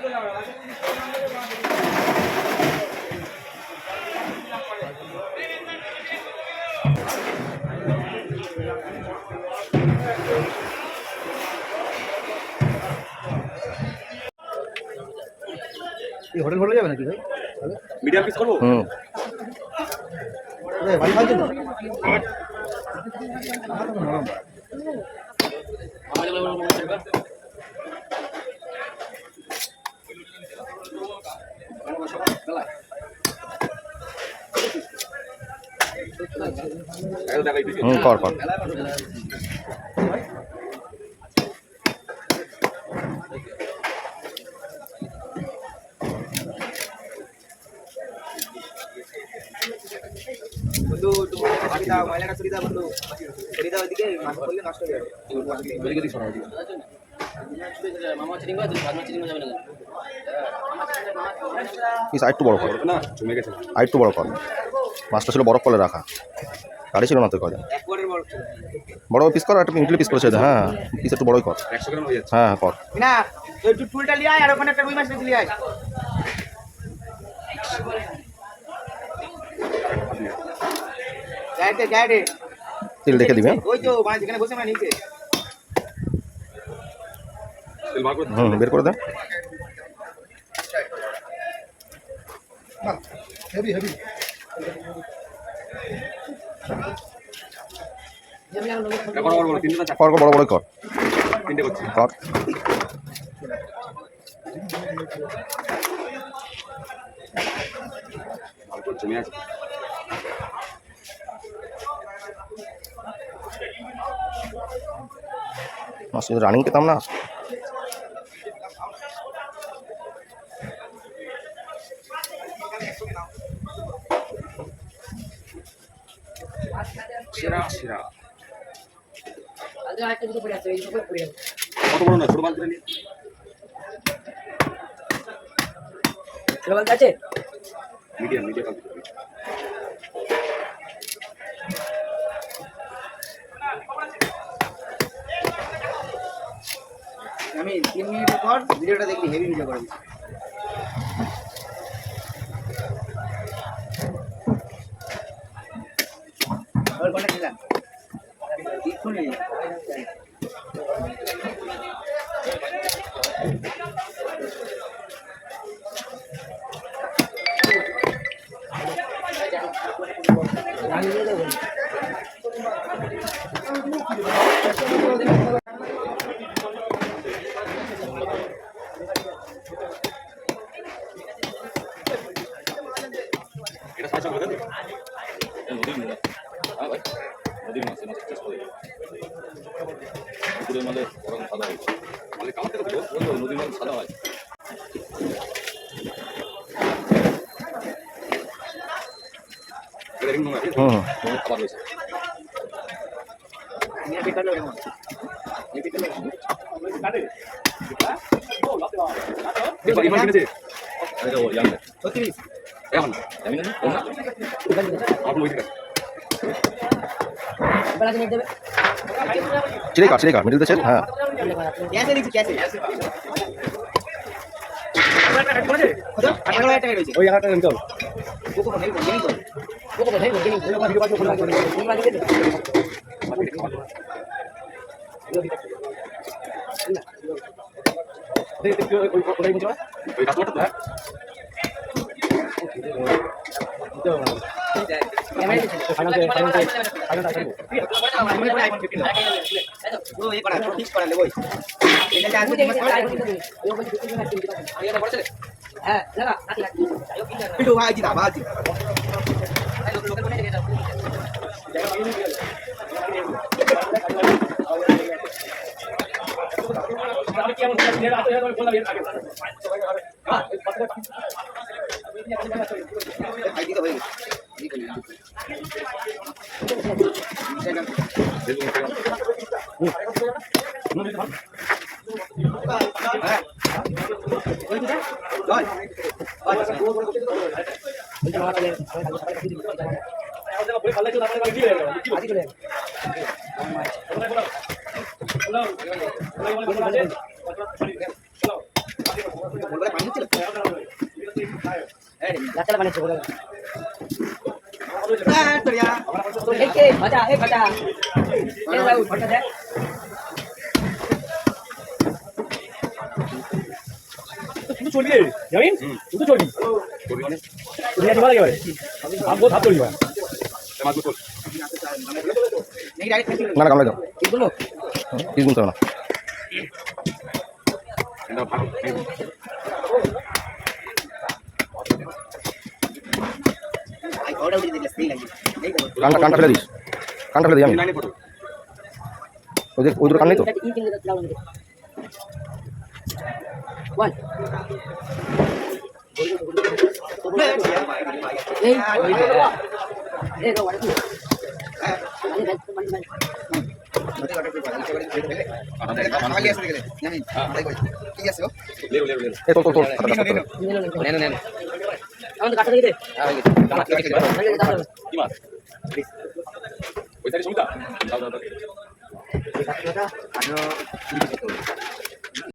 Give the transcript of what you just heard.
Hotel hotel যাবে নাকি ভাই? মিডিয়াম পিস করবো। বাড়ি খাচ্ছেন তো? কর কর আরেকটু বড় কর না জমে গেছে। আরেকটু বড় কর। মাছটা ছিল বরফ কলে রাখা, গাড়ি ছিল না তো কয় বড় পিস কর, একটা মিডল পিস করেছে। হ্যাঁ পিস একটু বড়ই কর। 100 গ্রাম হয়ে যাচ্ছে। হ্যাঁ কর না একটু টুলটা নিয়ে আয় আর ওখানে একটা রুই মাছ নিয়ে আয়। গাইডে গাইডে তেল দেখে দিবে। ওই তো মানে যেখানে বসে আমরা নিচে তেল বার করে বের করে দেন। হেভি হেভি বড় বড় তিনটে না কর বড় বড় কর। তিনটে করছি। কর ভালো করে জমে আছে। মাছ রানিং পেতাম না। সেরা সেরা। আচ্ছা একটা দুটো পড়ে আছে, এই দুটো পড়ে আছে। কত বড় না ছোট মাছ নিয়ে ছোট মাছ আছে? Medium medium. আমি 3 মিনিটের পর ভিডিওটা দেখি, হেভি ভিডিও করে দিচ্ছি। और कौन खेला देखो नहीं এটা সাইজ হবে না। নদীর মাছ চাষ করে পুকুরের মালে ওরকম সাদা হয়, মালে কামার থেকে বলতো নদীর মাছ সাদা হয়। খাবার হয়েছে চিড়ে কাট মিডিল ছেড়ে। হ্যাঁ कैसे देखिए कैसे ওই জায়গাটা নিতে হবে কোকো নেই বলি তো কোকো নেই বলি ভিডিও বাজে ফোন লাগে ফোন লাগে দে দেখতে ওই ওই বুঝবা ওই কাজটা তো লাচলা বানিয়েছে বলে একে মজা এ মজা এ যাও ফটো দেখ তুই চলবি রে জামিন তুই চলবি তুই আজ ভালো গেলে আমগো ধাপ চলবি মাছ বল না না কামড়ে দাও এগুলো পিস গুনতে হবে না এটা ভালো কানটা ফেলে দিস কানটা ফেলে দিই আমি লাইনে ফটো ওদের ওই দুটো কান নেই তো ই কিনতে দাও না ওয়ান এই এই রো ওয়ান লেরো লেরো লেরো এ তোল আমাদের কাটা দিয়ে দে কি মাছ ওই তারি সুমিতা দাও দাও দাও আরো